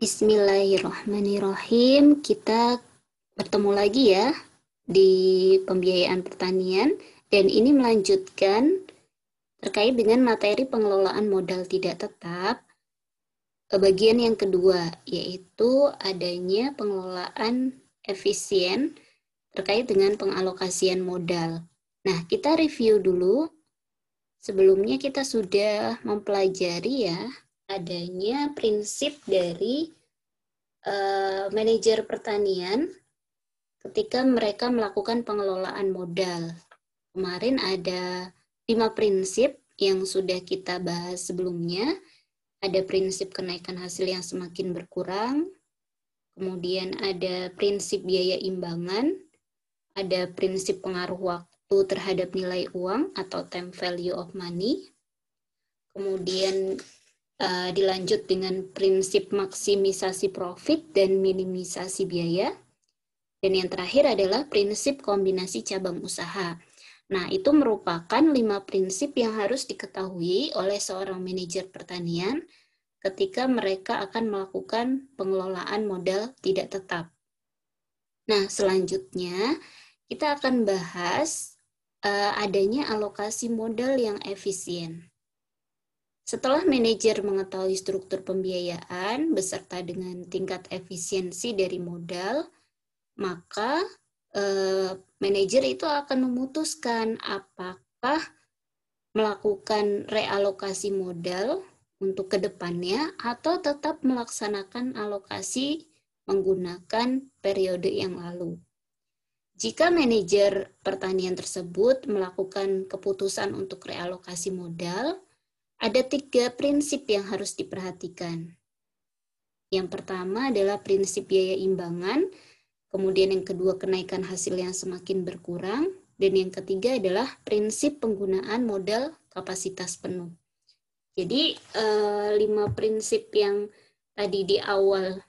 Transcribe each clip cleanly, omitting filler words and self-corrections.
Bismillahirrahmanirrahim. Kita bertemu lagi ya di pembiayaan pertanian dan ini melanjutkan terkait dengan materi pengelolaan modal tidak tetap bagian yang kedua, yaitu adanya pengelolaan efisien terkait dengan pengalokasian modal. Nah, kita review dulu. Sebelumnya kita sudah mempelajari ya adanya prinsip dari manajer pertanian ketika mereka melakukan pengelolaan modal. Kemarin ada 5 prinsip yang sudah kita bahas sebelumnya. Ada prinsip kenaikan hasil yang semakin berkurang, kemudian ada prinsip biaya imbangan, ada prinsip pengaruh waktu terhadap nilai uang atau time value of money, kemudian dilanjut dengan prinsip maksimisasi profit dan minimisasi biaya. Dan yang terakhir adalah prinsip kombinasi cabang usaha. Nah, itu merupakan 5 prinsip yang harus diketahui oleh seorang manajer pertanian ketika mereka akan melakukan pengelolaan modal tidak tetap. Nah, selanjutnya kita akan bahas adanya alokasi modal yang efisien. Setelah manajer mengetahui struktur pembiayaan beserta dengan tingkat efisiensi dari modal, maka manajer itu akan memutuskan apakah melakukan realokasi modal untuk kedepannya atau tetap melaksanakan alokasi menggunakan periode yang lalu. Jika manajer pertanian tersebut melakukan keputusan untuk realokasi modal, ada 3 prinsip yang harus diperhatikan. Yang pertama adalah prinsip biaya imbangan, kemudian yang kedua kenaikan hasil yang semakin berkurang, dan yang ketiga adalah prinsip penggunaan modal kapasitas penuh. Jadi 5 prinsip yang tadi di awal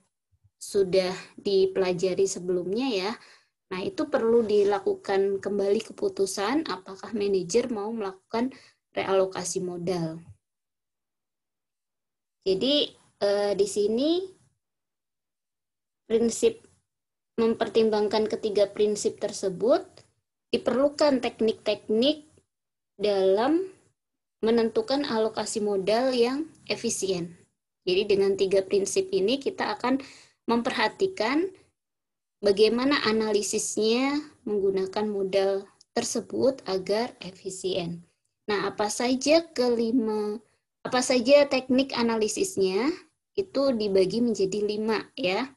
sudah dipelajari sebelumnya ya, nah itu perlu dilakukan kembali keputusan apakah manajer mau melakukan realokasi modal. Jadi di sini prinsip mempertimbangkan ketiga prinsip tersebut diperlukan teknik-teknik dalam menentukan alokasi modal yang efisien. Jadi dengan 3 prinsip ini kita akan memperhatikan bagaimana analisisnya menggunakan modal tersebut agar efisien. Nah, apa saja teknik analisisnya itu dibagi menjadi 5 ya.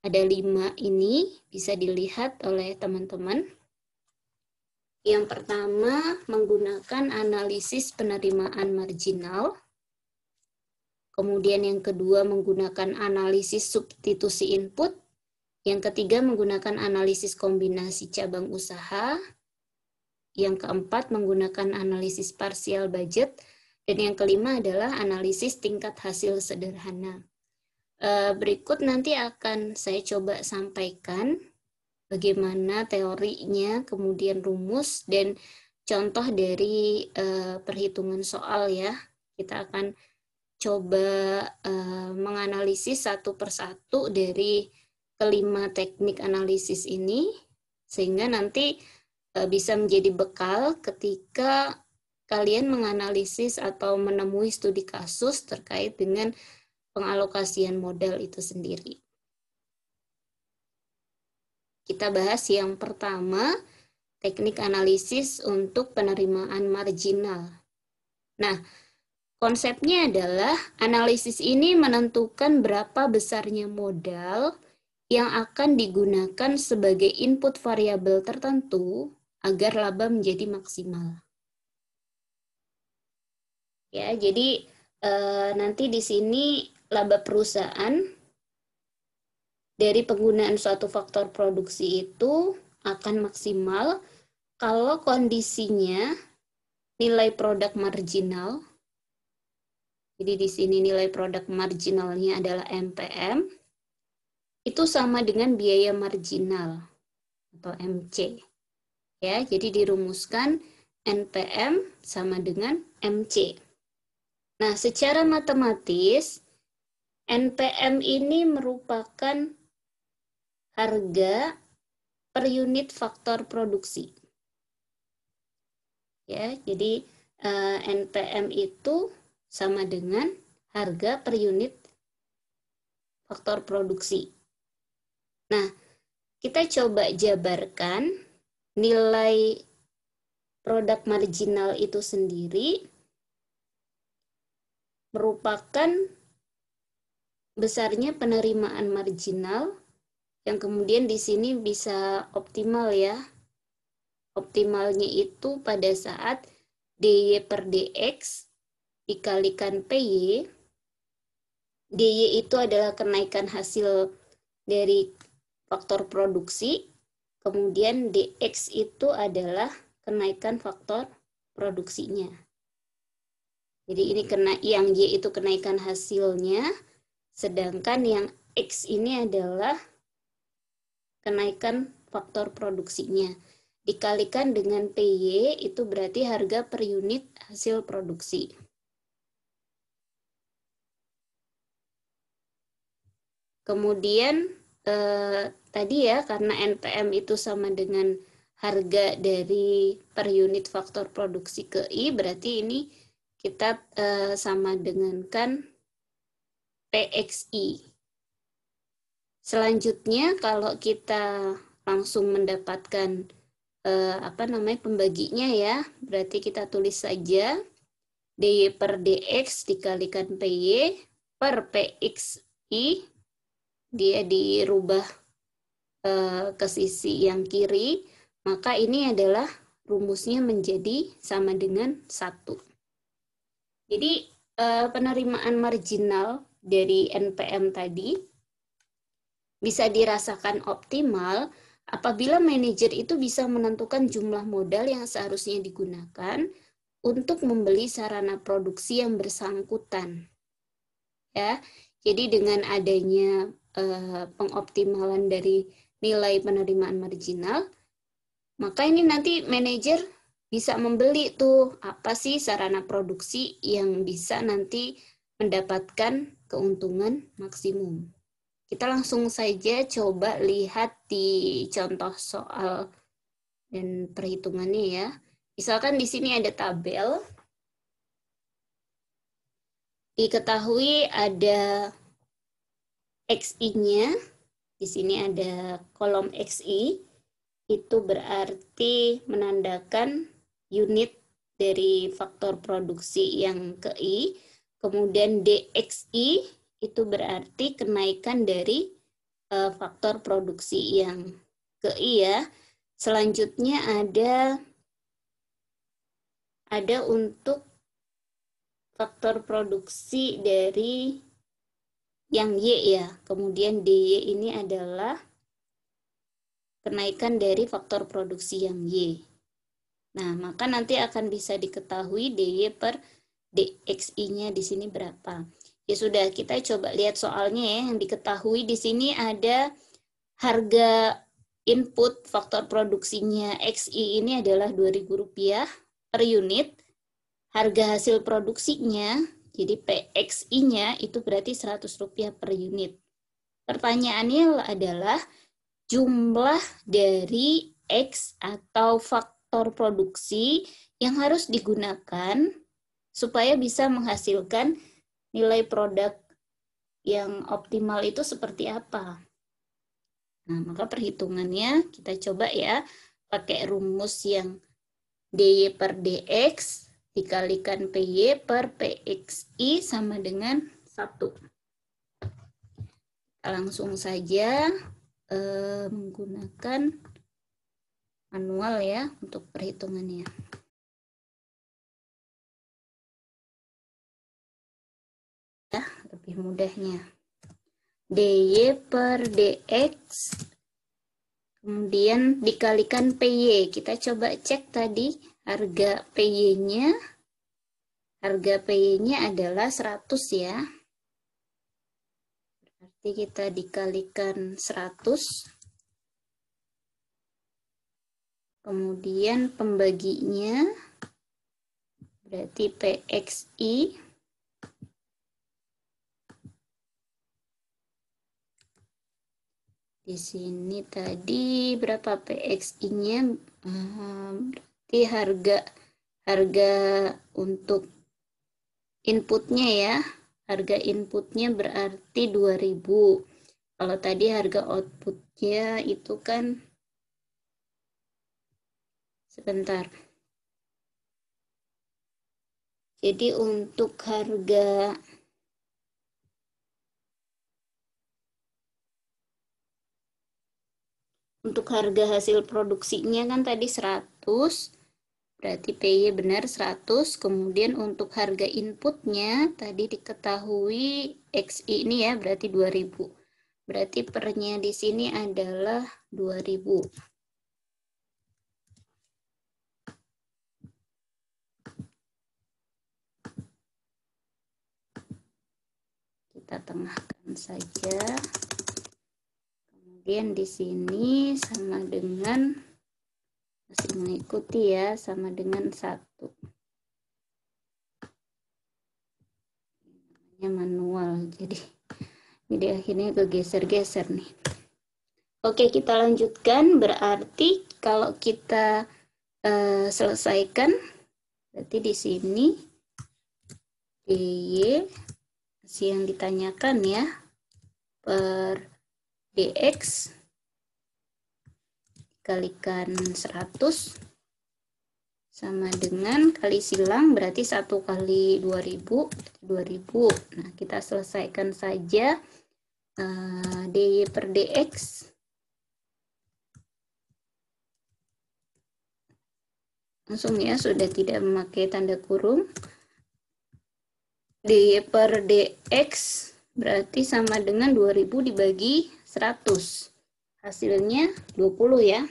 Ada 5 ini bisa dilihat oleh teman-teman. Yang pertama menggunakan analisis penerimaan marginal. Kemudian yang kedua menggunakan analisis substitusi input. Yang ketiga menggunakan analisis kombinasi cabang usaha. Yang keempat menggunakan analisis partial budget. Dan yang kelima adalah analisis tingkat hasil sederhana. Berikut nanti akan saya coba sampaikan bagaimana teorinya, kemudian rumus, dan contoh dari perhitungan soal ya. Kita akan coba menganalisis satu persatu dari kelima teknik analisis ini, sehingga nanti bisa menjadi bekal ketika kalian menganalisis atau menemui studi kasus terkait dengan pengalokasian modal itu sendiri. Kita bahas yang pertama, teknik analisis untuk penerimaan marginal. Nah, konsepnya adalah analisis ini menentukan berapa besarnya modal yang akan digunakan sebagai input variabel tertentu agar laba menjadi maksimal. Ya, jadi nanti di sini laba perusahaan dari penggunaan suatu faktor produksi itu akan maksimal kalau kondisinya nilai produk marginal. Jadi di sini nilai produk marginalnya adalah MPM. Itu sama dengan biaya marginal atau MC. Ya, jadi dirumuskan NPM sama dengan MC. Nah, secara matematis NPM ini merupakan harga per unit faktor produksi. Ya, jadi NPM itu sama dengan harga per unit faktor produksi. Nah, kita coba jabarkan nilai produk marginal itu sendiri merupakan besarnya penerimaan marginal yang kemudian di sini bisa optimal ya. Optimalnya itu pada saat DY per DX dikalikan PY. DY itu adalah kenaikan hasil dari faktor produksi, kemudian DX itu adalah kenaikan faktor produksinya. Jadi ini yang Y itu kenaikan hasilnya, sedangkan yang X ini adalah kenaikan faktor produksinya. Dikalikan dengan PY itu berarti harga per unit hasil produksi. Kemudian tadi ya, karena NPM itu sama dengan harga dari per unit faktor produksi ke I, berarti ini kita sama dengankan PXI. Selanjutnya kalau kita langsung mendapatkan pembaginya ya, berarti kita tulis saja DY per DX dikalikan PY per PXI, dia dirubah ke sisi yang kiri, maka ini adalah rumusnya menjadi sama dengan 1. Jadi penerimaan marginal dari NPM tadi bisa dirasakan optimal apabila manajer itu bisa menentukan jumlah modal yang seharusnya digunakan untuk membeli sarana produksi yang bersangkutan. Ya, jadi dengan adanya pengoptimalan dari nilai penerimaan marginal, maka ini nanti manajer bisa membeli tuh apa sih sarana produksi yang bisa nanti mendapatkan keuntungan maksimum. Kita langsung saja coba lihat di contoh soal dan perhitungannya ya. Misalkan di sini ada tabel. Diketahui ada XI-nya. Di sini ada kolom XI. Itu berarti menandakan unit dari faktor produksi yang ke I. Kemudian DXI itu berarti kenaikan dari faktor produksi yang ke I ya. Selanjutnya ada untuk faktor produksi dari yang Y ya. Kemudian DY ini adalah kenaikan dari faktor produksi yang Y. Nah, maka nanti akan bisa diketahui DY per DXI-nya di sini berapa. Ya sudah, kita coba lihat soalnya ya. Yang diketahui di sini ada harga input faktor produksinya XI ini adalah Rp2.000 per unit. Harga hasil produksinya, jadi PXI-nya itu berarti Rp100 per unit. Pertanyaannya adalah jumlah dari X atau faktor produksi yang harus digunakan supaya bisa menghasilkan nilai produk yang optimal itu seperti apa. Nah, maka perhitungannya kita coba ya pakai rumus yang DY per DX dikalikan PY per PXI sama dengan 1. Kita langsung saja menggunakan manual ya untuk perhitungannya. Ya, lebih mudahnya. DY per DX kemudian dikalikan PY. Kita coba cek tadi harga PY-nya. Harga PY-nya adalah 100 ya. Berarti kita dikalikan 100. Kemudian pembaginya berarti PXI Di sini tadi berapa PXI-nya? Berarti harga untuk inputnya ya. Harga inputnya berarti 2000. Kalau tadi harga outputnya itu kan, sebentar. Jadi untuk harga hasil produksinya kan tadi 100, berarti PY benar 100. Kemudian untuk harga inputnya tadi diketahui XI ini ya, berarti 2000. Berarti pernya di sini adalah 2000. Kita tengahkan saja. Kemudian di sini sama dengan, masih mengikuti ya, sama dengan 1. Namanya manual, jadi akhirnya kegeser-geser nih. Oke, kita lanjutkan. Berarti kalau kita selesaikan, berarti di sini DY yang ditanyakan ya, per DX dikalikan 100 sama dengan kali silang, berarti 1 kali 2000, 2000. Nah, kita selesaikan saja DY per DX. Langsung ya, sudah tidak memakai tanda kurung. DY per DX berarti sama dengan 2000 dibagi 100. Hasilnya 20 ya.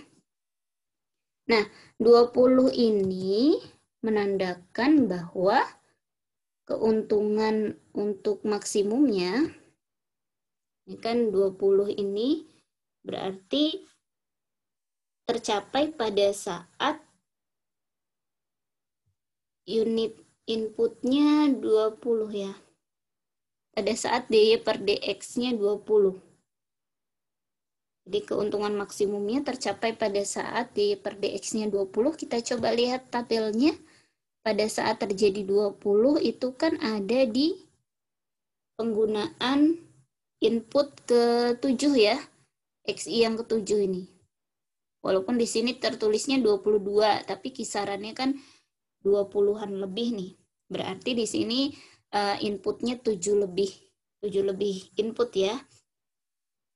Nah, 20 ini menandakan bahwa keuntungan untuk maksimumnya, ini kan 20 ini berarti tercapai pada saat unit inputnya 20 ya. Pada saat DY per DX-nya 20. Jadi keuntungan maksimumnya tercapai pada saat DY per DX-nya 20. Kita coba lihat tabelnya. Pada saat terjadi 20 itu kan ada di penggunaan input ke-7 ya. XI yang ke-7 ini. Walaupun di sini tertulisnya 22, tapi kisarannya kan 20-an lebih nih. Berarti di sini inputnya 7 lebih input ya.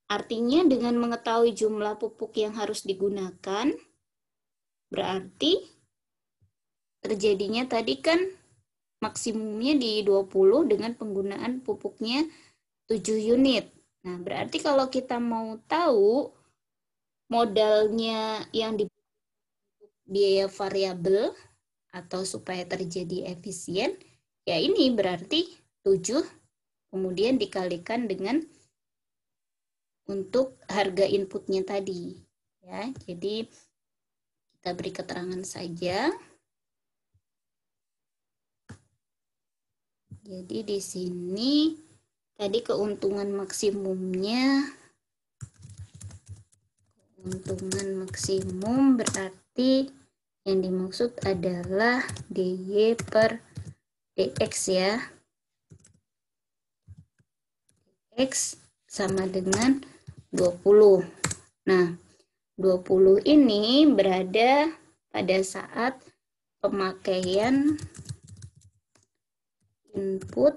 Artinya dengan mengetahui jumlah pupuk yang harus digunakan, berarti terjadinya tadi kan maksimumnya di 20 dengan penggunaan pupuknya 7 unit. Nah, berarti kalau kita mau tahu modalnya yang di biaya variabel atau supaya terjadi efisien, ya ini berarti 7 kemudian dikalikan dengan untuk harga inputnya tadi ya. Jadi kita beri keterangan saja. Jadi di sini tadi keuntungan maksimum berarti yang dimaksud adalah DY per DX ya. X sama dengan 20. Nah, 20 ini berada pada saat pemakaian input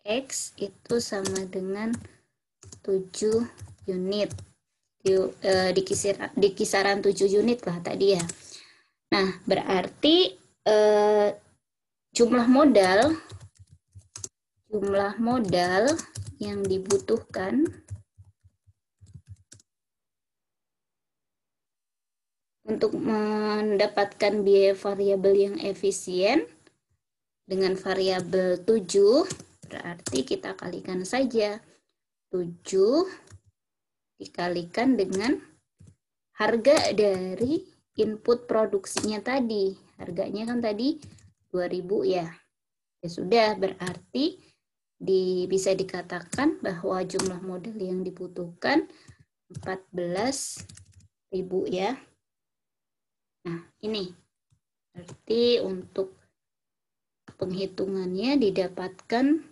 X itu sama dengan 7 unit. Di kisaran 7 unit lah tadi ya. Nah, berarti jumlah modal yang dibutuhkan untuk mendapatkan biaya variabel yang efisien dengan variabel 7, berarti kita kalikan saja 7 dikalikan dengan harga dari input produksinya tadi. Harganya kan tadi 2000 ya. Ya sudah, berarti bisa dikatakan bahwa jumlah modal yang dibutuhkan 14.000 ya. Nah, ini berarti untuk penghitungannya didapatkan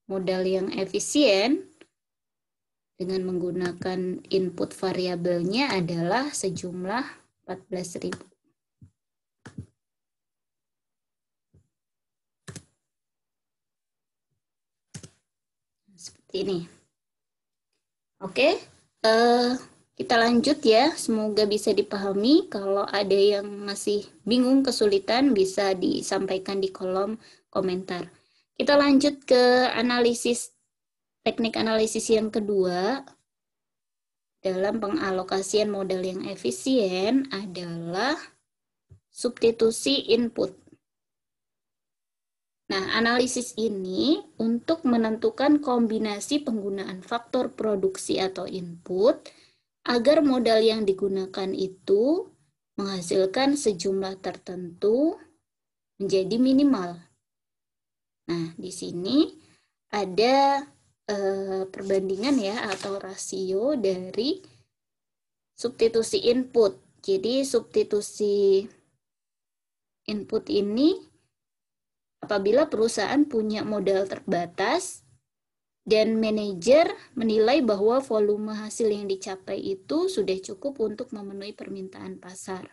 modal yang efisien dengan menggunakan input variabelnya adalah sejumlah 14.000. Seperti ini. Oke, kita lanjut ya. Semoga bisa dipahami. Kalau ada yang masih bingung, kesulitan, bisa disampaikan di kolom komentar. Kita lanjut ke teknik analisis yang kedua. Dalam pengalokasian modal yang efisien adalah substitusi input. Nah, analisis ini untuk menentukan kombinasi penggunaan faktor produksi atau input agar modal yang digunakan itu menghasilkan sejumlah tertentu menjadi minimal. Nah, di sini ada perbandingan ya atau rasio dari substitusi input. Jadi substitusi input ini apabila perusahaan punya modal terbatas dan manajer menilai bahwa volume hasil yang dicapai itu sudah cukup untuk memenuhi permintaan pasar.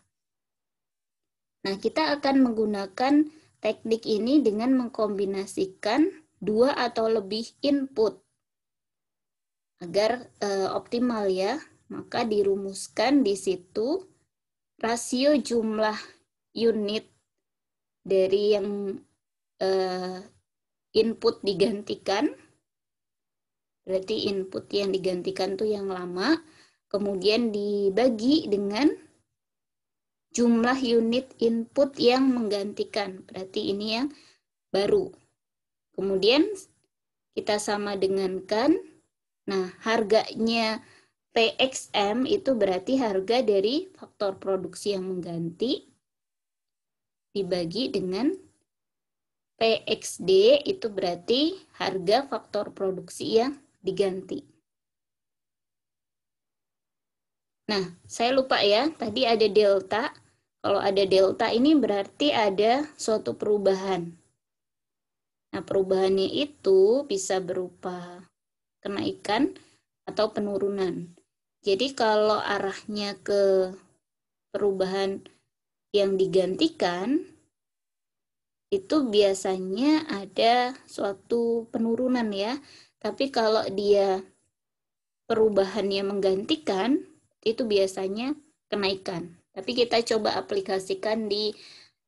Nah, kita akan menggunakan teknik ini dengan mengkombinasikan 2 atau lebih input agar optimal ya. Maka dirumuskan di situ rasio jumlah unit dari yang input digantikan. Berarti input yang digantikan tuh yang lama, kemudian dibagi dengan jumlah unit input yang menggantikan. Berarti ini yang baru. Kemudian kita sama dengankan. Nah, harganya PXM itu berarti harga dari faktor produksi yang mengganti dibagi dengan PXD itu berarti harga faktor produksi yang diganti. Nah, saya lupa ya, tadi ada delta. Kalau ada delta ini berarti ada suatu perubahan. Nah, perubahannya itu bisa berupa kenaikan atau penurunan. Jadi kalau arahnya ke perubahan yang digantikan, itu biasanya ada suatu penurunan ya. Tapi kalau dia perubahannya menggantikan, itu biasanya kenaikan. Tapi kita coba aplikasikan di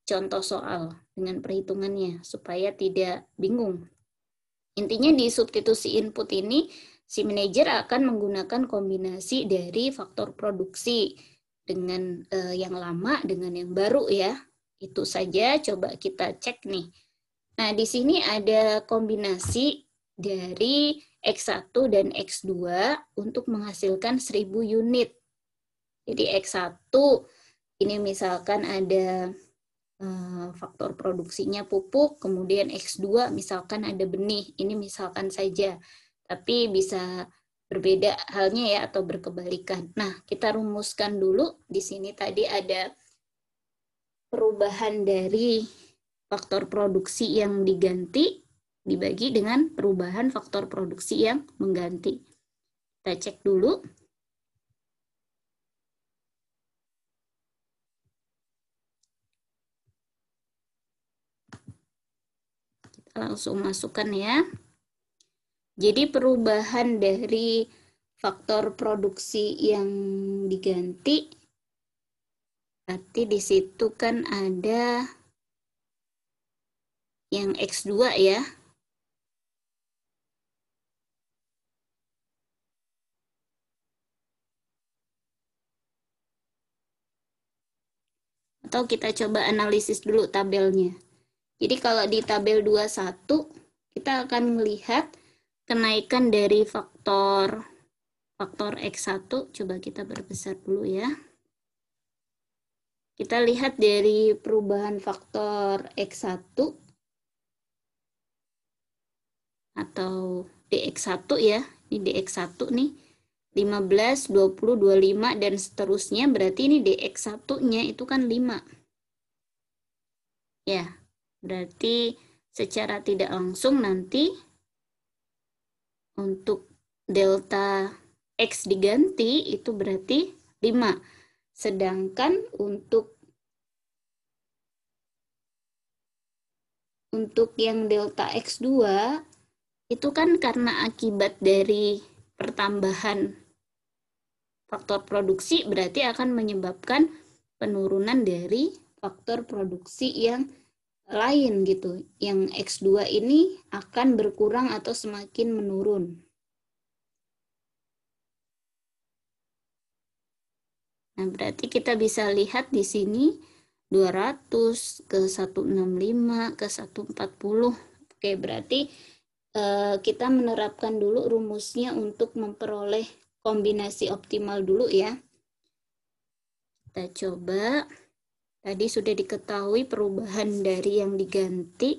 contoh soal dengan perhitungannya supaya tidak bingung. Intinya di substitusi input ini, si manajer akan menggunakan kombinasi dari faktor produksi dengan yang lama dengan yang baru ya. Itu saja, coba kita cek nih. Nah, di sini ada kombinasi dari X1 dan X2 untuk menghasilkan 1000 unit. Jadi X1 ini misalkan ada faktor produksinya pupuk, kemudian X2 misalkan ada benih, ini misalkan saja. Tapi bisa berbeda halnya ya atau berkebalikan. Nah, kita rumuskan dulu. Di sini tadi ada perubahan dari faktor produksi yang diganti dibagi dengan perubahan faktor produksi yang mengganti. Kita cek dulu. Kita langsung masukkan ya. Jadi perubahan dari faktor produksi yang diganti, berarti di situ kan ada yang X2 ya. Atau kita coba analisis dulu tabelnya. Jadi kalau di tabel 21, kita akan melihat kenaikan dari faktor X1. Coba kita perbesar dulu ya. Kita lihat dari perubahan faktor X1. atau DX1 ya. Ini DX1 nih. 15, 20, 25 dan seterusnya, berarti ini DX1-nya itu kan 5. Ya, berarti secara tidak langsung nanti untuk delta X diganti itu berarti 5. Sedangkan untuk yang delta X2 itu kan karena akibat dari pertambahan faktor produksi, berarti akan menyebabkan penurunan dari faktor produksi yang lain gitu. Yang X2 ini akan berkurang atau semakin menurun. Nah, berarti kita bisa lihat di sini 200 ke 165 ke 140. Oke, berarti kita menerapkan dulu rumusnya untuk memperoleh kombinasi optimal dulu ya. Kita coba. Tadi sudah diketahui perubahan dari yang diganti.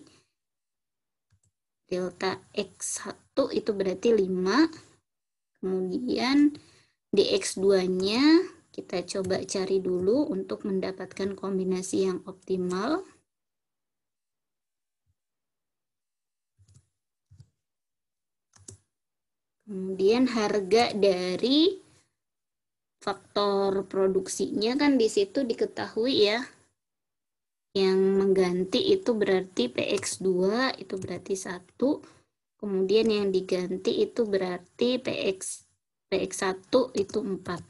Delta X1 itu berarti 5. Kemudian DX2-nya kita coba cari dulu untuk mendapatkan kombinasi yang optimal. Kemudian harga dari faktor produksinya kan di situ diketahui ya. Yang mengganti itu berarti PX2 itu berarti 1. Kemudian yang diganti itu berarti PX1 itu 4.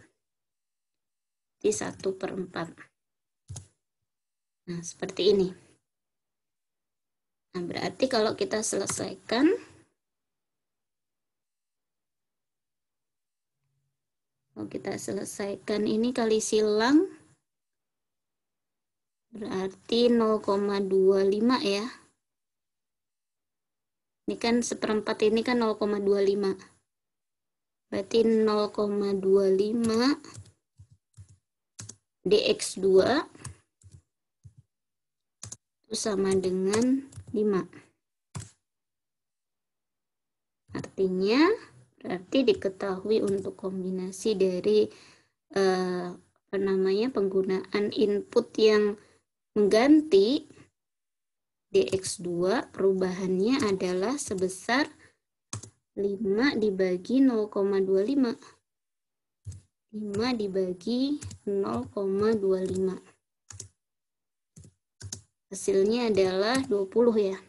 Jadi 1/4. Nah, seperti ini. Nah, berarti kalau kita selesaikan, ini kali silang, berarti 0,25 ya. Ini kan 1/4 ini kan 0,25. Berarti 0,25 DX2 itu sama dengan 5. Artinya berarti diketahui untuk kombinasi dari penggunaan input yang mengganti DX2, perubahannya adalah sebesar 5 dibagi 0,25. 5 dibagi 0,25. Hasilnya adalah 20 ya.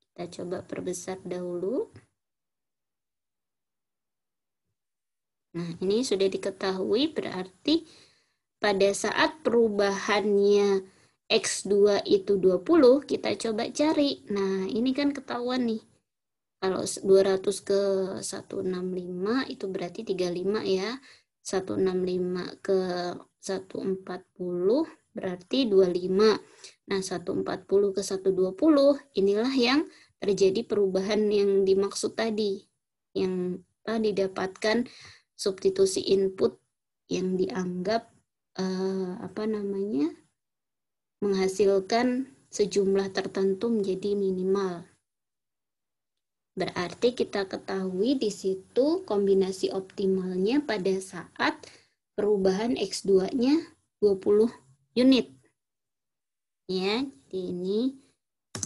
Kita coba perbesar dahulu. Nah, ini sudah diketahui, berarti pada saat perubahannya X2 itu 20, kita coba cari. Nah, ini kan ketahuan nih. Kalau 200 ke 165 itu berarti 35 ya. 165 ke 140 berarti 25. Nah, 140 ke 120 inilah yang terjadi perubahan yang dimaksud tadi. Yang didapatkan substitusi input yang dianggap menghasilkan sejumlah tertentu menjadi minimal. Berarti kita ketahui di situ kombinasi optimalnya pada saat perubahan X2-nya 20 unit. Ya, jadi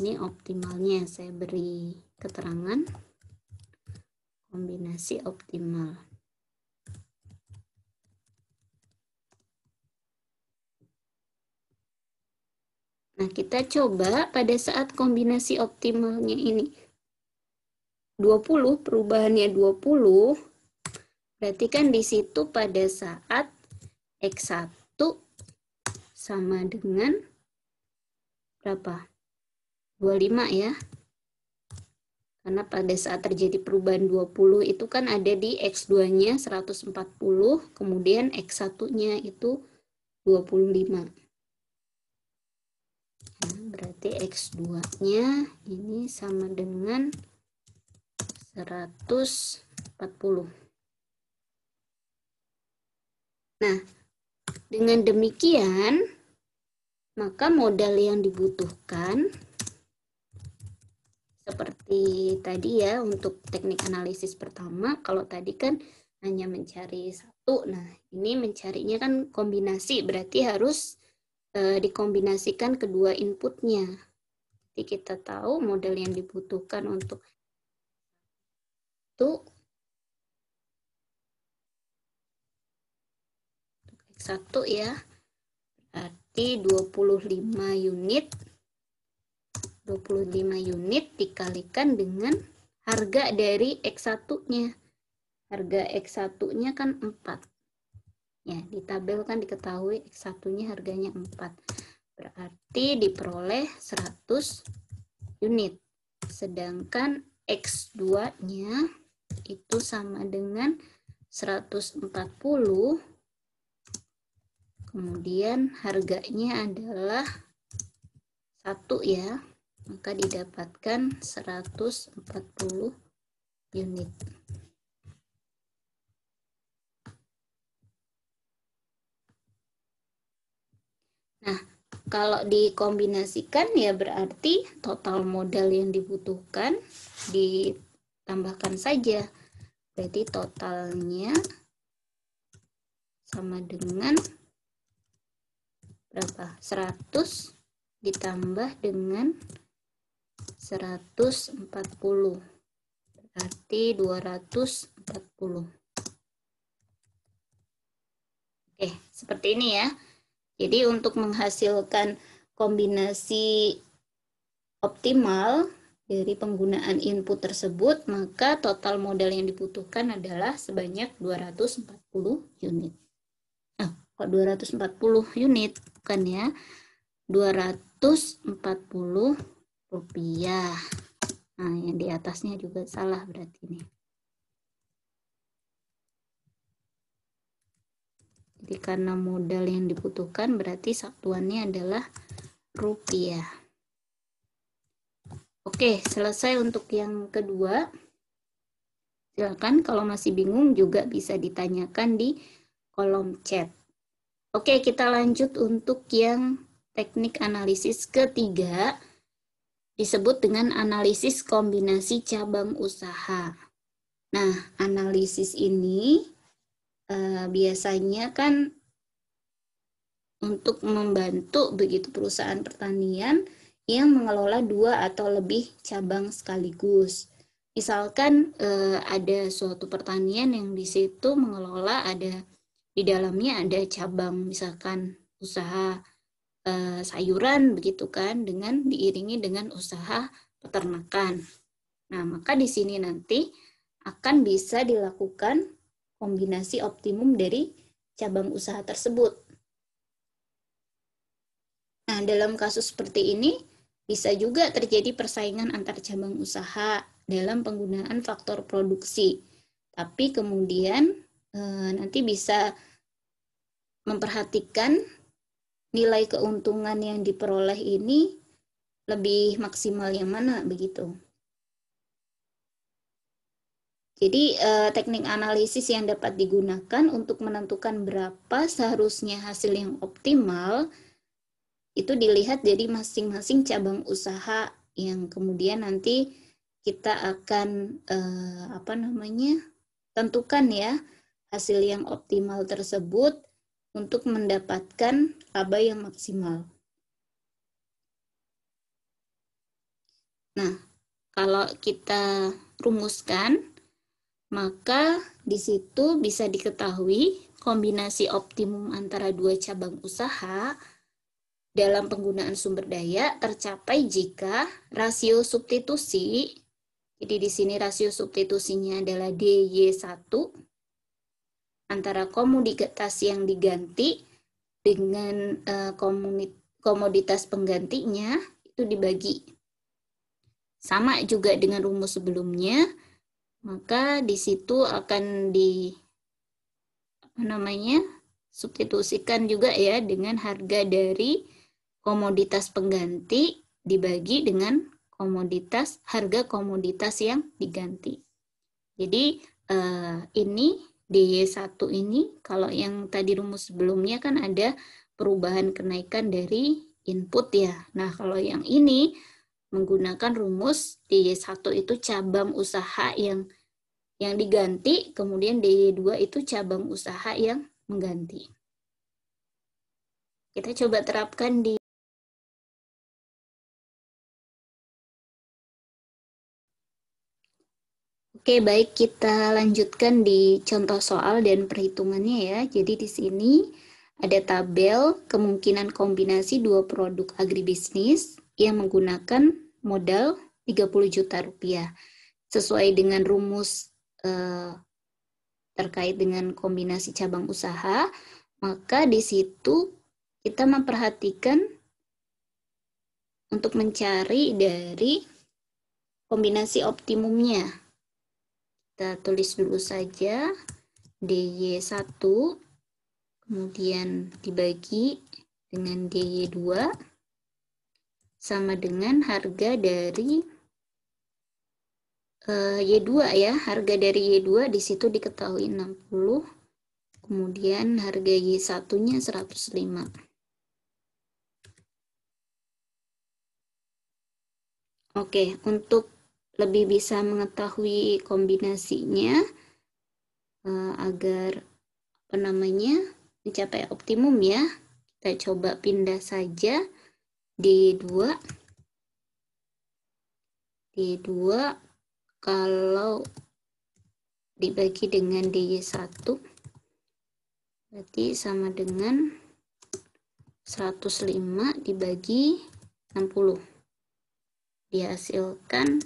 ini optimalnya, saya beri keterangan kombinasi optimal. Nah, kita coba pada saat kombinasi optimalnya ini 20, perubahannya 20, berarti kan di situ pada saat X1 sama dengan berapa? 25 ya. Karena pada saat terjadi perubahan 20 itu kan ada di X2-nya 140, kemudian X1-nya itu 25. Nah, berarti X2-nya ini sama dengan 140. Nah, dengan demikian, maka modal yang dibutuhkan seperti tadi ya, untuk teknik analisis pertama, kalau tadi kan hanya mencari satu, nah ini mencarinya kan kombinasi, berarti harus dikombinasikan kedua inputnya. Jadi kita tahu model yang dibutuhkan untuk itu X1 ya, berarti 25 unit. 25 unit dikalikan dengan harga dari X1-nya. Harga X1-nya kan 4. Ya, di tabel kan diketahui X1-nya harganya 4. Berarti diperoleh 100 unit. Sedangkan X2-nya itu sama dengan 140. Kemudian harganya adalah 1 ya. Maka didapatkan 140 unit. Nah, kalau dikombinasikan ya berarti total modal yang dibutuhkan ditambahkan saja. Berarti totalnya sama dengan berapa? 100 ditambah dengan 140. Berarti 240. Oke, seperti ini ya. Jadi untuk menghasilkan kombinasi optimal dari penggunaan input tersebut, maka total modal yang dibutuhkan adalah sebanyak 240 unit. Kok 240 unit? Bukan ya. 240 rupiah. Nah, yang di atasnya juga salah berarti ini. Jadi karena modal yang dibutuhkan berarti satuannya adalah rupiah. Oke, selesai untuk yang kedua. Silakan kalau masih bingung juga bisa ditanyakan di kolom chat. Oke, kita lanjut untuk yang teknik analisis ketiga, disebut dengan analisis kombinasi cabang usaha. Nah, analisis ini biasanya kan untuk membantu begitu perusahaan pertanian yang mengelola 2 atau lebih cabang sekaligus. Misalkan ada suatu pertanian yang di situ mengelola di dalamnya ada cabang, misalkan usaha sayuran begitu kan, dengan diiringi dengan usaha peternakan. Nah, maka di sini nanti akan bisa dilakukan kombinasi optimum dari cabang usaha tersebut. Nah, dalam kasus seperti ini bisa juga terjadi persaingan antar cabang usaha dalam penggunaan faktor produksi. Tapi kemudian nanti bisa memperhatikan nilai keuntungan yang diperoleh ini lebih maksimal yang mana begitu. Jadi teknik analisis yang dapat digunakan untuk menentukan berapa seharusnya hasil yang optimal itu dilihat dari masing-masing cabang usaha yang kemudian nanti kita akan tentukan ya hasil yang optimal tersebut untuk mendapatkan laba yang maksimal. Nah, kalau kita rumuskan, maka di situ bisa diketahui kombinasi optimum antara 2 cabang usaha dalam penggunaan sumber daya tercapai jika rasio substitusi, jadi di sini rasio substitusinya adalah DY1, antara komoditas yang diganti dengan komoditas penggantinya itu dibagi. Sama juga dengan rumus sebelumnya, maka di situ akan substitusikan juga ya dengan harga dari komoditas pengganti dibagi dengan harga komoditas yang diganti. Jadi ini DY1 ini, kalau yang tadi rumus sebelumnya kan ada perubahan kenaikan dari input ya. Nah, kalau yang ini menggunakan rumus DY1 itu cabang usaha yang diganti, kemudian DY2 itu cabang usaha yang mengganti. Kita coba terapkan di Oke, baik, kita lanjutkan di contoh soal dan perhitungannya ya. Jadi di sini ada tabel kemungkinan kombinasi dua produk agribisnis yang menggunakan modal 30 juta rupiah. Sesuai dengan rumus terkait dengan kombinasi cabang usaha, maka di situ kita memperhatikan untuk mencari dari kombinasi optimumnya. Kita tulis dulu saja DY1, kemudian dibagi dengan DY2, sama dengan harga dari Y2 ya. Harga dari Y2 di situ diketahui 60, kemudian harga Y1-nya 105. Oke, untuk lebih bisa mengetahui kombinasinya agar mencapai optimum ya, kita coba pindah saja D2 kalau dibagi dengan DY1 berarti sama dengan 105 dibagi 60, dihasilkan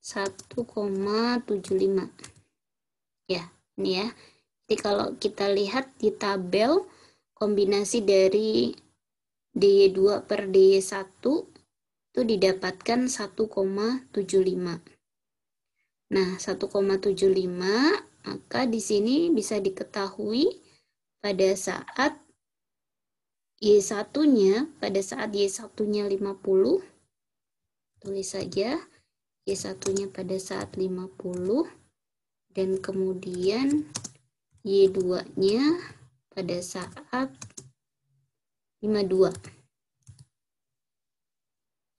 1,75 ya, ini ya. Jadi kalau kita lihat di tabel kombinasi dari DY2 per DY1 itu didapatkan 1,75. Nah, 1,75 maka di sini bisa diketahui pada saat Y1-nya, pada saat Y1-nya 50, tulis saja Y1-nya pada saat 50, dan kemudian Y2-nya pada saat 52.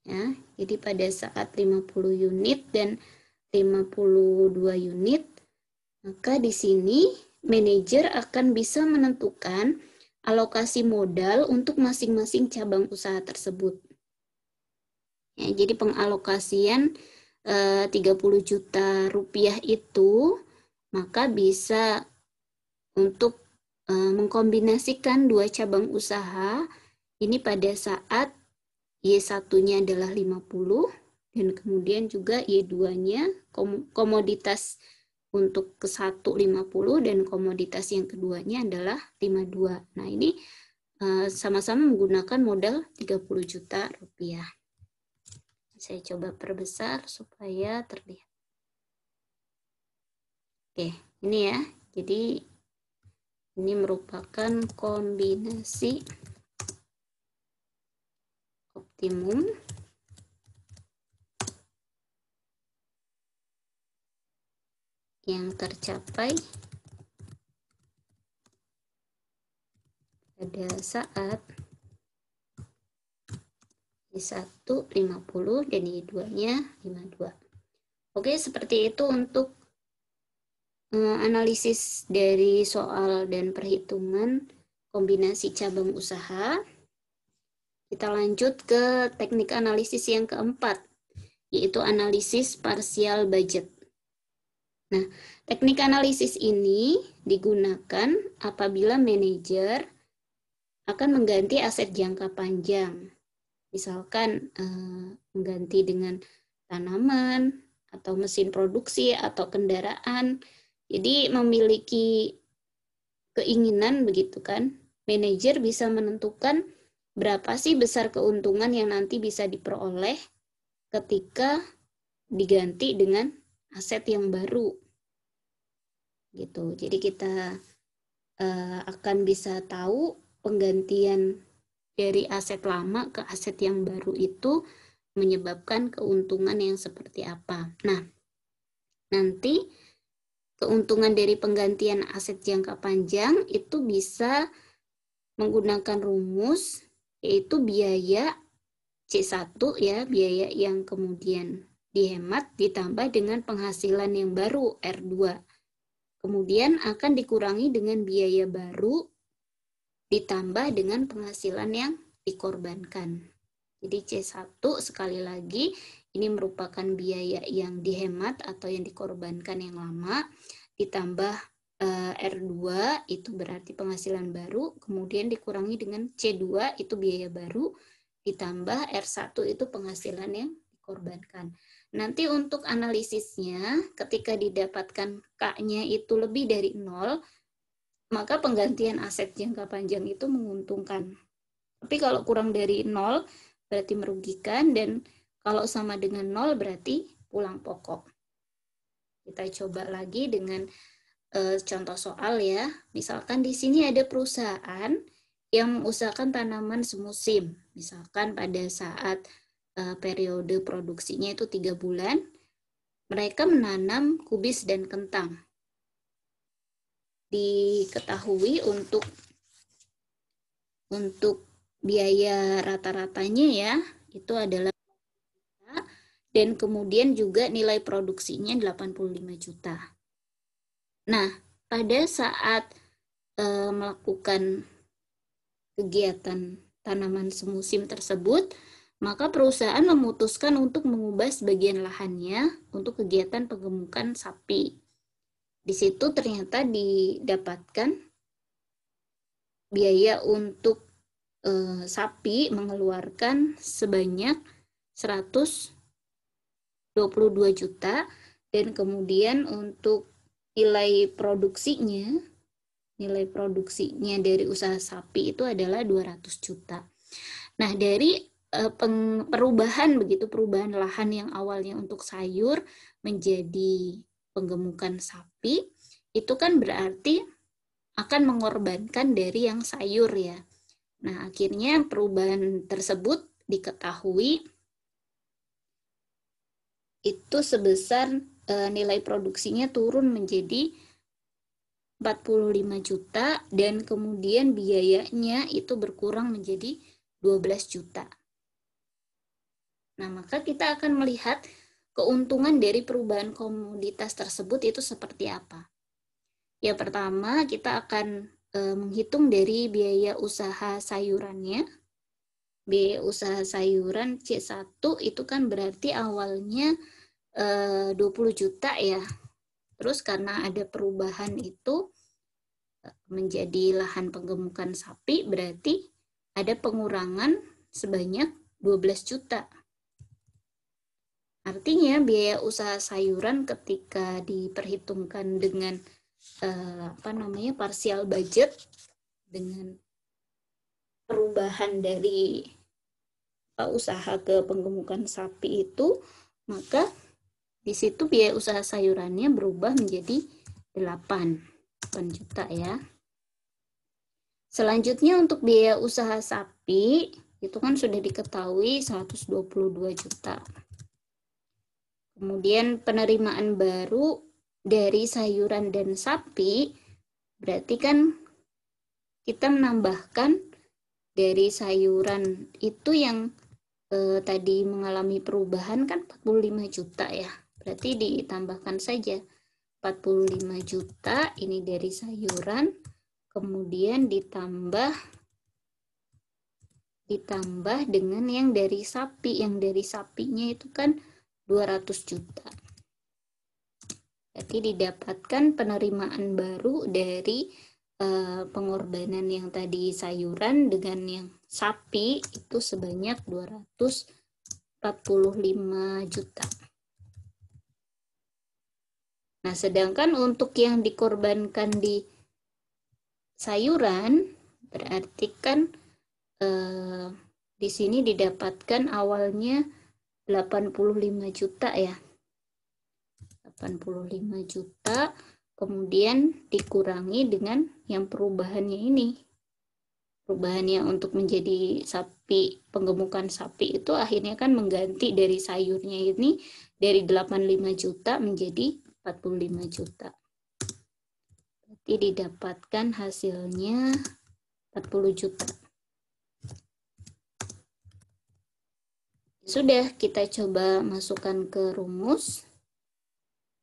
Ya, jadi pada saat 50 unit dan 52 unit, maka di sini manajer akan bisa menentukan alokasi modal untuk masing-masing cabang usaha tersebut. Ya, jadi pengalokasian 30 juta rupiah itu maka bisa untuk mengkombinasikan dua cabang usaha ini pada saat Y1-nya adalah 50 dan kemudian juga Y2-nya komoditas untuk ke 1 50 dan komoditas yang keduanya adalah 52. Nah, ini sama-sama menggunakan modal 30 juta rupiah. Saya coba perbesar supaya terlihat. Oke, ini ya. Jadi ini merupakan kombinasi optimum yang tercapai pada saat Y1 50 dan Y2-nya 52. Oke, seperti itu untuk analisis dari soal dan perhitungan kombinasi cabang usaha. Kita lanjut ke teknik analisis yang keempat, yaitu analisis partial budget. Nah, teknik analisis ini digunakan apabila manajer akan mengganti aset jangka panjang. Misalkan mengganti dengan tanaman, atau mesin produksi, atau kendaraan. Jadi memiliki keinginan begitu kan, manajer bisa menentukan berapa sih besar keuntungan yang nanti bisa diperoleh ketika diganti dengan aset yang baru. Gitu. Jadi kita akan bisa tahu penggantian dari aset lama ke aset yang baru itu menyebabkan keuntungan yang seperti apa. Nah, nanti keuntungan dari penggantian aset jangka panjang itu bisa menggunakan rumus, yaitu biaya C1 ya, biaya yang kemudian dihemat ditambah dengan penghasilan yang baru R2. Kemudian akan dikurangi dengan biaya baru ditambah dengan penghasilan yang dikorbankan. Jadi C1 sekali lagi ini merupakan biaya yang dihemat atau yang dikorbankan yang lama ditambah R2 itu berarti penghasilan baru, kemudian dikurangi dengan C2 itu biaya baru ditambah R1 itu penghasilan yang dikorbankan. Nanti untuk analisisnya ketika didapatkan K-nya itu lebih dari 0, maka penggantian aset jangka panjang itu menguntungkan. Tapi kalau kurang dari 0 berarti merugikan, dan kalau sama dengan 0 berarti pulang pokok. Kita coba lagi dengan contoh soal ya. Misalkan di sini ada perusahaan yang mengusahakan tanaman semusim. Misalkan pada saat periode produksinya itu 3 bulan, mereka menanam kubis dan kentang. Diketahui untuk biaya rata-ratanya ya, itu adalah dan kemudian juga nilai produksinya 85 juta. Nah, pada saat melakukan kegiatan tanaman semusim tersebut, maka perusahaan memutuskan untuk mengubah sebagian lahannya untuk kegiatan penggemukan sapi. Di situ ternyata didapatkan biaya untuk sapi mengeluarkan sebanyak 122 juta, dan kemudian untuk nilai produksinya dari usaha sapi itu adalah 200 juta. Nah, dari perubahan lahan yang awalnya untuk sayur menjadi penggemukan sapi, itu kan berarti akan mengorbankan dari yang sayur ya. Nah, akhirnya perubahan tersebut diketahui itu sebesar nilai produksinya turun menjadi 45 juta, dan kemudian biayanya itu berkurang menjadi 12 juta. Nah, maka kita akan melihat keuntungan dari perubahan komoditas tersebut itu seperti apa. Ya, pertama kita akan menghitung dari biaya usaha sayurannya. Biaya usaha sayuran C1 itu kan berarti awalnya 20 juta ya. Terus karena ada perubahan itu menjadi lahan penggemukan sapi, berarti ada pengurangan sebanyak 12 juta. Artinya biaya usaha sayuran ketika diperhitungkan dengan partial budget dengan perubahan dari usaha ke penggemukan sapi itu, maka di situ biaya usaha sayurannya berubah menjadi 8 juta ya. Selanjutnya untuk biaya usaha sapi itu kan sudah diketahui 122 juta. Kemudian penerimaan baru dari sayuran dan sapi berarti kan kita menambahkan dari sayuran itu yang tadi mengalami perubahan kan 45 juta ya. Berarti ditambahkan saja 45 juta ini dari sayuran, kemudian ditambah dengan yang dari sapi. Yang dari sapinya itu kan 200 juta. Jadi didapatkan penerimaan baru dari pengorbanan yang tadi sayuran dengan yang sapi itu sebanyak 245 juta. Nah, sedangkan untuk yang dikorbankan di sayuran berarti kan di sini didapatkan awalnya 85 juta ya. 85 juta kemudian dikurangi dengan yang perubahannya ini. Perubahannya untuk menjadi sapi, penggemukan sapi itu akhirnya kan mengganti dari sayurnya ini dari 85 juta menjadi 45 juta. Berarti didapatkan hasilnya 40 juta. Sudah, kita coba masukkan ke rumus.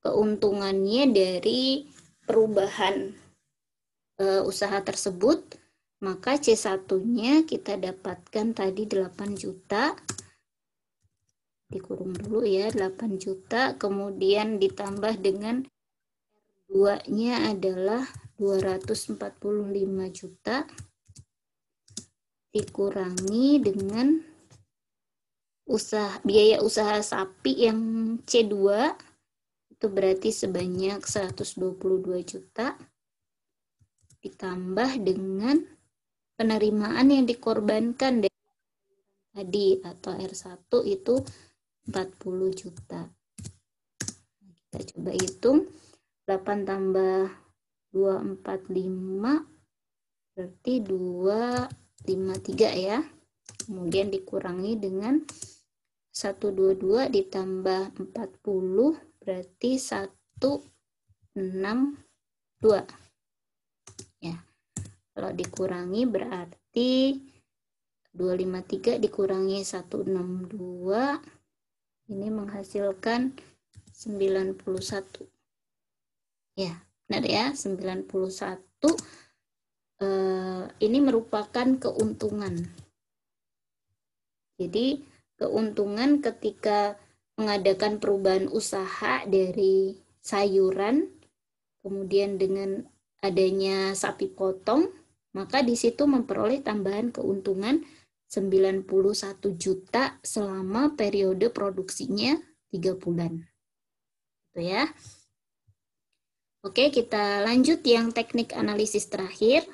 Keuntungannya dari perubahan usaha tersebut, maka C1-nya kita dapatkan tadi 8 juta. Dikurung dulu ya, 8 juta. Kemudian ditambah dengan R2-nya adalah 245 juta. Dikurangi dengan biaya usaha sapi yang C2 itu berarti sebanyak 122 juta ditambah dengan penerimaan yang dikorbankan dari tadi atau R1 itu 40 juta. Kita coba hitung 8 tambah 245 berarti 253 ya. Kemudian dikurangi dengan 122 ditambah 40 berarti 162. Ya. Kalau dikurangi berarti 253 dikurangi 162 ini menghasilkan 91. Ya, benar ya, 91. Ini merupakan keuntungan. Jadi keuntungan ketika mengadakan perubahan usaha dari sayuran, kemudian dengan adanya sapi potong, maka di situ memperoleh tambahan keuntungan 91 juta selama periode produksinya 3 bulan. Gitu ya. Oke, kita lanjut yang teknik analisis terakhir.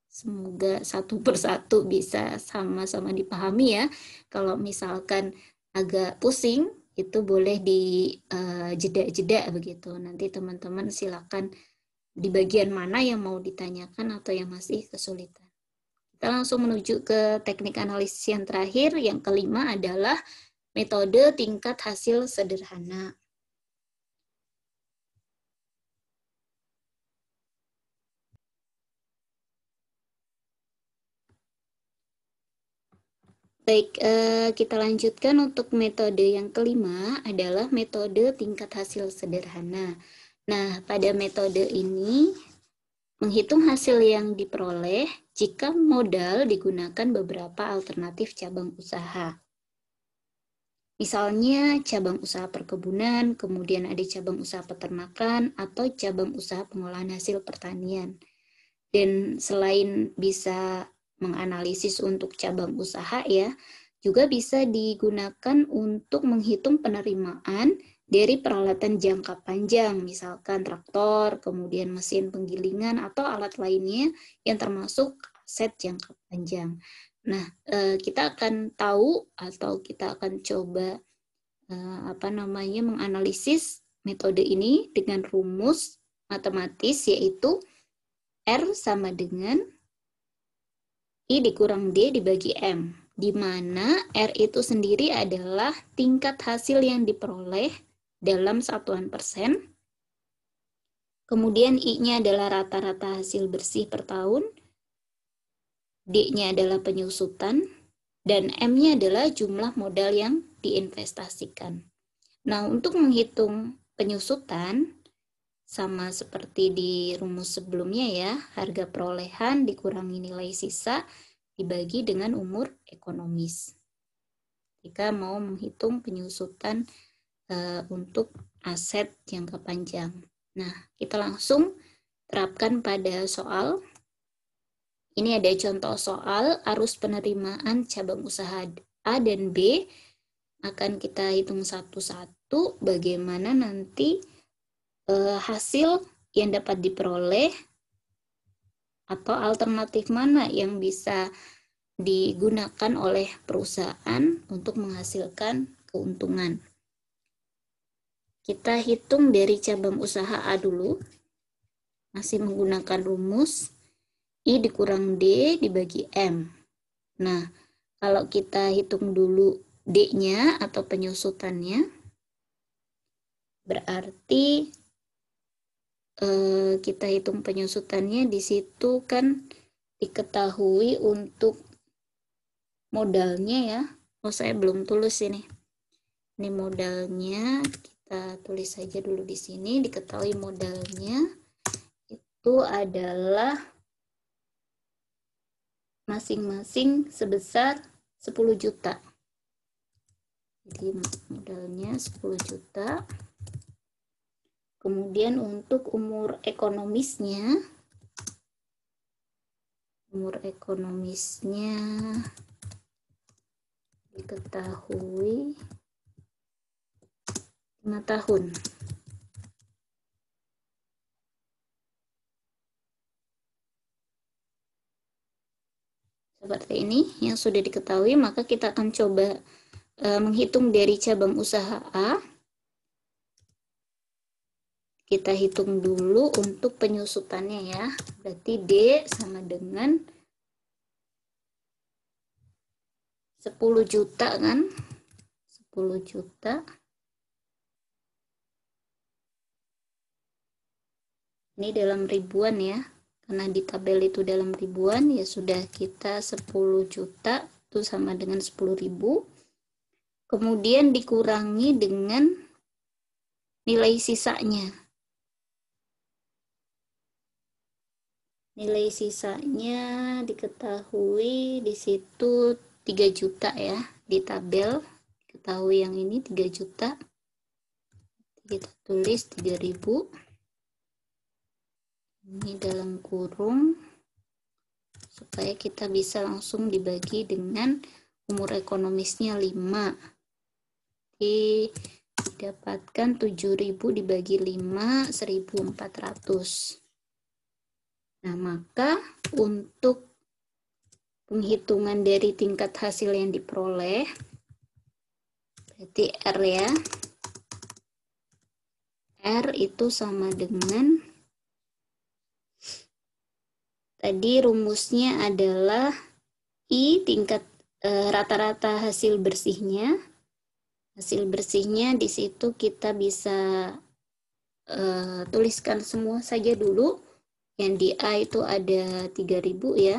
Semoga satu persatu bisa sama-sama dipahami ya. Kalau misalkan agak pusing, itu boleh di jeda-jeda begitu. Nanti teman-teman silakan di bagian mana yang mau ditanyakan atau yang masih kesulitan. Kita langsung menuju ke teknik analisis yang terakhir. Yang kelima adalah metode tingkat hasil sederhana. Baik, kita lanjutkan untuk metode yang kelima adalah metode tingkat hasil sederhana. Nah, pada metode ini menghitung hasil yang diperoleh jika modal digunakan beberapa alternatif cabang usaha. Misalnya cabang usaha perkebunan, kemudian ada cabang usaha peternakan, atau cabang usaha pengolahan hasil pertanian. Dan selain bisa menganalisis untuk cabang usaha ya, juga bisa digunakan untuk menghitung penerimaan dari peralatan jangka panjang, misalkan traktor, kemudian mesin penggilingan atau alat lainnya yang termasuk aset jangka panjang. Nah, kita akan tahu atau kita akan coba menganalisis metode ini dengan rumus matematis yaitu R sama dengan I dikurang D dibagi M, di mana R itu sendiri adalah tingkat hasil yang diperoleh dalam satuan persen, kemudian I-nya adalah rata-rata hasil bersih per tahun, D-nya adalah penyusutan, dan M-nya adalah jumlah modal yang diinvestasikan. Nah, untuk menghitung penyusutan, sama seperti di rumus sebelumnya ya, harga perolehan dikurangi nilai sisa dibagi dengan umur ekonomis. Jika mau menghitung penyusutan untuk aset jangka panjang. Nah, kita langsung terapkan pada soal. Ini ada contoh soal arus penerimaan cabang usaha A dan B. Akan kita hitung satu-satu bagaimana nanti hasil yang dapat diperoleh atau alternatif mana yang bisa digunakan oleh perusahaan untuk menghasilkan keuntungan. Kita hitung dari cabang usaha A dulu, masih menggunakan rumus I dikurang D dibagi M. Nah, kalau kita hitung dulu D-nya atau penyusutannya, berarti kita hitung penyusutannya di situ kan diketahui untuk modalnya ya. Oh, saya belum tulis ini. Ini modalnya, kita tulis saja dulu di sini. Diketahui modalnya itu adalah masing-masing sebesar 10 juta. Jadi modalnya 10 juta. Kemudian untuk umur ekonomisnya diketahui 5 tahun. Seperti ini yang sudah diketahui, maka kita akan coba menghitung dari cabang usaha A. Kita hitung dulu untuk penyusutannya ya. Berarti D sama dengan 10 juta kan? 10 juta. Ini dalam ribuan ya, karena di tabel itu dalam ribuan, ya sudah kita 10 juta itu sama dengan 10.000. Kemudian dikurangi dengan nilai sisanya. Nilai sisanya diketahui di situ 3 juta ya, di tabel diketahui yang ini 3 juta. Kita tulis 3.000. Ini dalam kurung supaya kita bisa langsung dibagi dengan umur ekonomisnya 5. Didapatkan 7.000 dibagi 5, 1.400. Nah, maka untuk penghitungan dari tingkat hasil yang diperoleh, berarti R ya. R itu sama dengan, tadi rumusnya adalah I tingkat rata-rata hasil bersihnya. Hasil bersihnya di situ kita bisa tuliskan semua saja dulu. Yang di A itu ada 3.000 ya.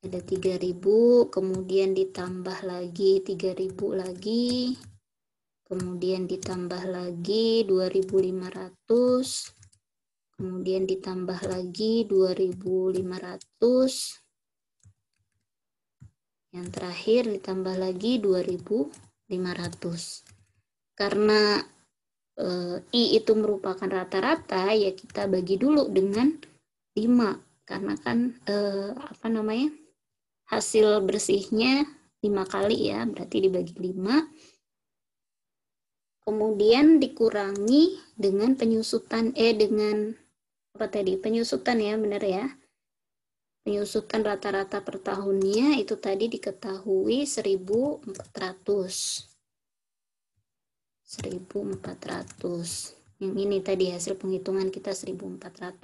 Ada 3.000, kemudian ditambah lagi 3.000 lagi. Kemudian ditambah lagi 2.500. Kemudian ditambah lagi 2.500. Yang terakhir ditambah lagi 2.500. Karena I itu merupakan rata-rata, ya kita bagi dulu dengan 5. Karena kan hasil bersihnya 5 kali ya, berarti dibagi 5. Kemudian dikurangi dengan penyusutan penyusutan ya, benar ya. Penyusutan rata-rata per tahunnya itu tadi diketahui 1.400. 1.400. Yang ini tadi hasil penghitungan kita 1.400.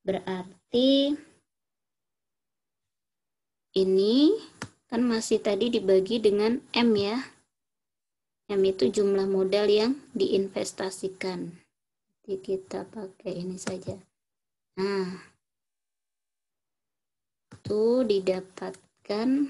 Berarti ini kan masih tadi dibagi dengan M ya. M itu jumlah modal yang diinvestasikan. Jadi kita pakai ini saja. Nah, itu didapatkan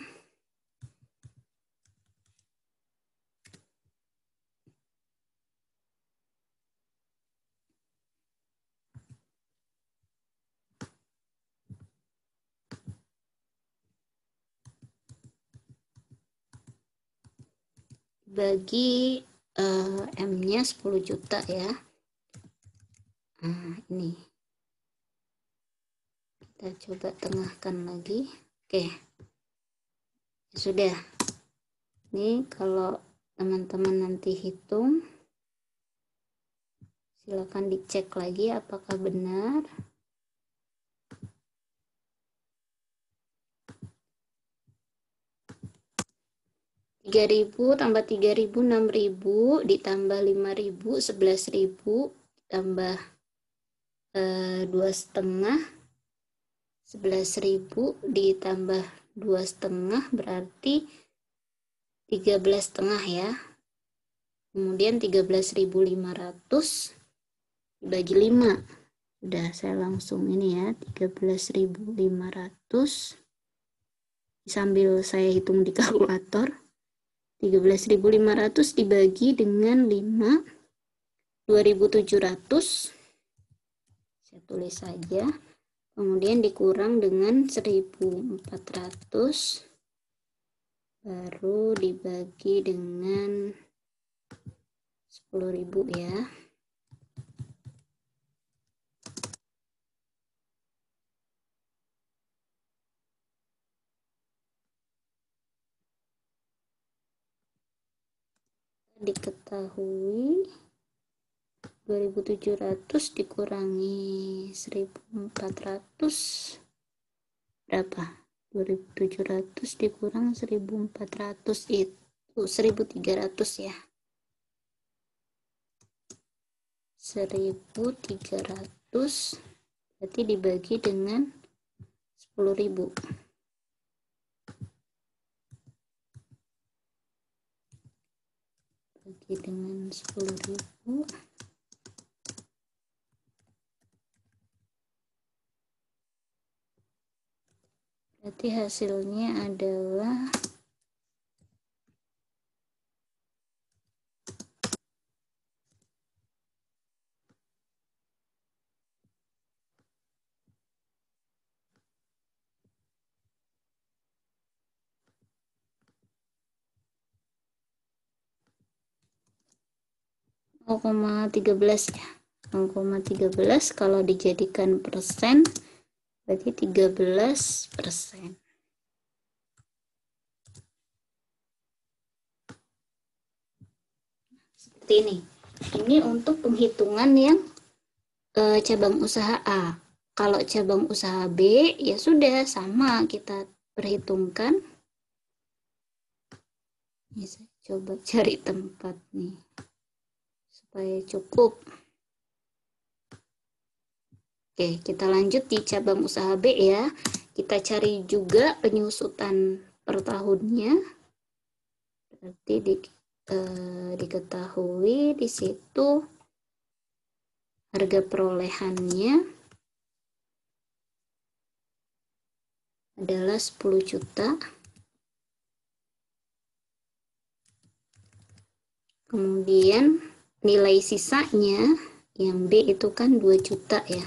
bagi M-nya 10 juta ya. Nah, ini. Kita coba tengahkan lagi. Oke. Ya sudah. Ini kalau teman-teman nanti hitung, silakan dicek lagi apakah benar. Rp3.000 tambah 3.000, 6.000, ditambah 5.000, 11.000, tambah 2,5, 11.000 ditambah 2,5 berarti 13,5 ya. Kemudian 13.500 dibagi 5. Udah saya langsung ini ya, 13.500 sambil saya hitung di kalkulator. 13.500 dibagi dengan 5, 2.700. Saya tulis saja. Kemudian dikurang dengan 1.400. Baru dibagi dengan 10.000 ya. Diketahui 2.700 dikurangi 1.400 berapa? 2.700 dikurang 1.400 itu 1.300 ya. 1.300 berarti dibagi dengan 10.000. Bagi dengan 10.000. Berarti hasilnya adalah 0,13 ya. 0,13 kalau dijadikan persen berarti 13%. Seperti ini. Ini untuk penghitungan yang cabang usaha A. Kalau cabang usaha B ya sudah sama kita perhitungkan. Ini saya coba cari tempat nih supaya cukup. Oke, kita lanjut di cabang usaha B ya. Kita cari juga penyusutan per tahunnya. Berarti diketahui di situ harga perolehannya adalah 10 juta. Kemudian nilai sisanya yang B itu kan 2 juta ya.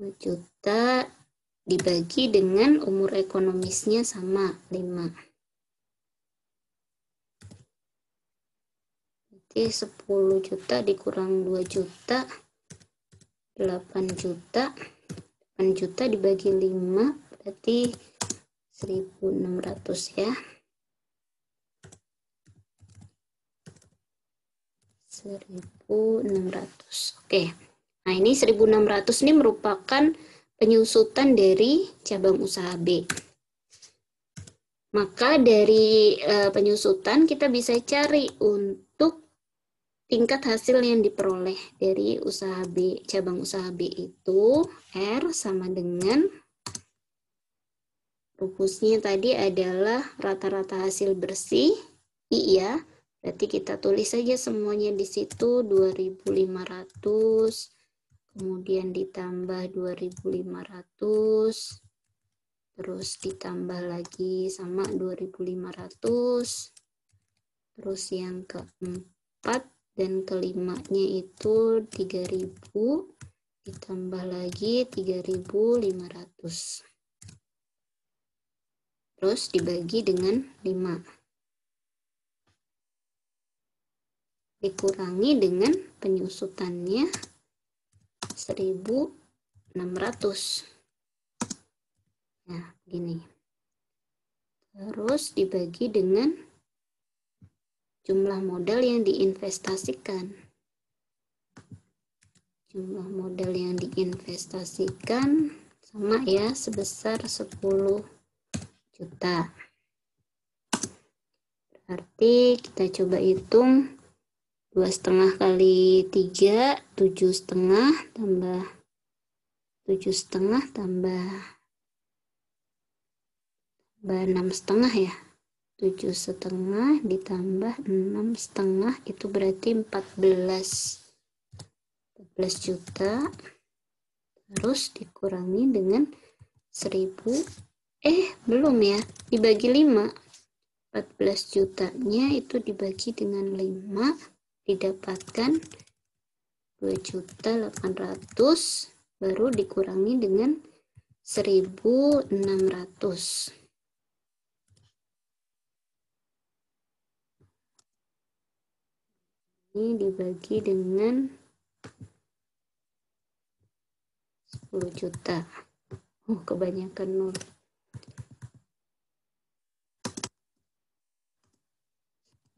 2 juta dibagi dengan umur ekonomisnya sama 5. Berarti 10 juta dikurang 2 juta 8 juta. 8 juta dibagi 5 berarti 1.600 ya. 1.600. Oke. Nah, ini 1.600 ini merupakan penyusutan dari cabang usaha B. Maka dari penyusutan kita bisa cari untuk tingkat hasil yang diperoleh dari usaha B, cabang usaha B itu R sama dengan rumusnya tadi adalah rata-rata hasil bersih I ya. Berarti kita tulis saja semuanya di situ 2.500, kemudian ditambah 2.500, terus ditambah lagi sama 2.500, terus yang keempat dan kelimanya itu 3.000, ditambah lagi 3.500. Terus dibagi dengan 5. Dikurangi dengan penyusutannya 1.600. Nah, begini. Terus dibagi dengan jumlah modal yang diinvestasikan. Jumlah modal yang diinvestasikan sama ya, sebesar 10 juta. Berarti kita coba hitung 2,5 kali 3, 7,5 tambah 7,5 tambah 6,5 ya. 7,5 ditambah 6,5 itu berarti 14 juta. Terus dikurangi dengan 1.000. Belum ya, dibagi 5. 14 jutanya itu dibagi dengan 5, didapatkan 2.800.000, baru dikurangi dengan 1.600. Ini dibagi dengan 10 juta. Oh, kebanyakan nol.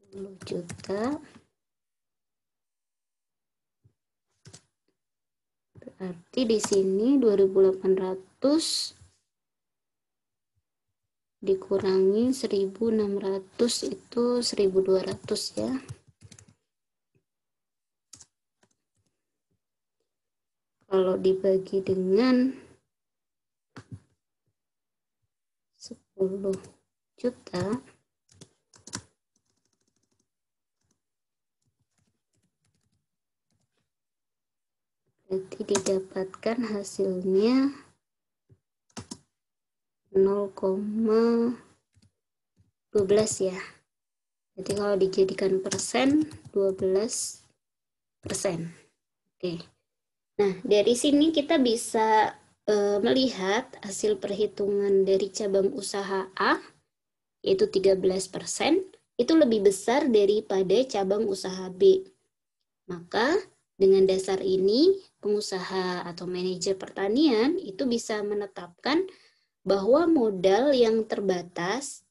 10 juta. Berarti di sini 2.800 dikurangi 1.600 itu 1.200 ya. Kalau dibagi dengan 10 juta, berarti didapatkan hasilnya 0,12 ya. Jadi kalau dijadikan persen, 12%. Oke. Nah, dari sini kita bisa melihat hasil perhitungan dari cabang usaha A, yaitu 13%, itu lebih besar daripada cabang usaha B. Maka dengan dasar ini, pengusaha atau manajer pertanian itu bisa menetapkan bahwa modal yang terbatas,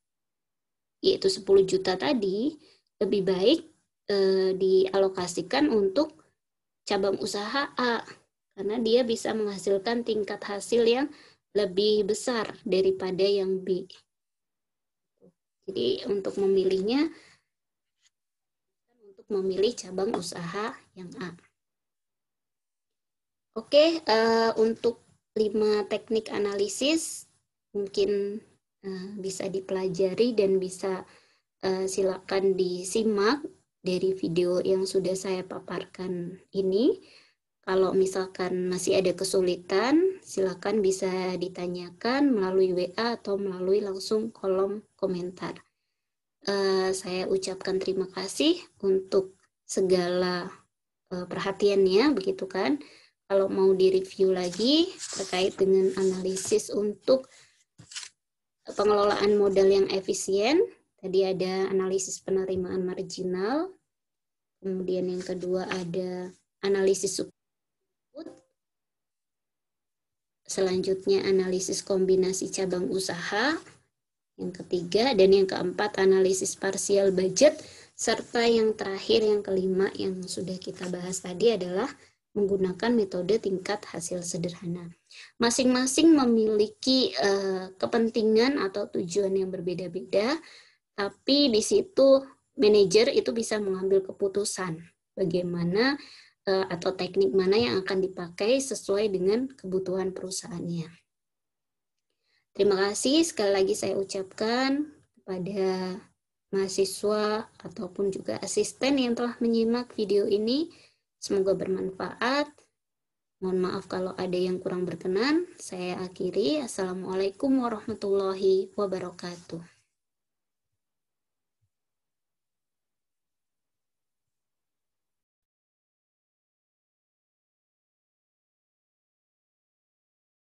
yaitu 10 juta tadi, lebih baik dialokasikan untuk cabang usaha A, karena dia bisa menghasilkan tingkat hasil yang lebih besar daripada yang B. Jadi untuk memilihnya, untuk memilih cabang usaha yang A. Oke, untuk 5 teknik analisis mungkin bisa dipelajari dan bisa silakan disimak dari video yang sudah saya paparkan ini. Kalau misalkan masih ada kesulitan, silakan bisa ditanyakan melalui WA atau melalui langsung kolom komentar. Saya ucapkan terima kasih untuk segala perhatiannya, begitu kan. Kalau mau direview lagi terkait dengan analisis untuk pengelolaan modal yang efisien, tadi ada analisis penerimaan marginal, kemudian yang kedua ada analisis substitut, selanjutnya analisis kombinasi cabang usaha, yang ketiga, dan yang keempat analisis parsial budget, serta yang terakhir, yang kelima yang sudah kita bahas tadi adalah menggunakan metode tingkat hasil sederhana. Masing-masing memiliki kepentingan atau tujuan yang berbeda-beda, tapi di situ manajer itu bisa mengambil keputusan bagaimana atau teknik mana yang akan dipakai sesuai dengan kebutuhan perusahaannya. Terima kasih sekali lagi saya ucapkan kepada mahasiswa ataupun juga asisten yang telah menyimak video ini. Semoga bermanfaat. Mohon maaf kalau ada yang kurang berkenan. Saya akhiri. Assalamualaikum warahmatullahi wabarakatuh.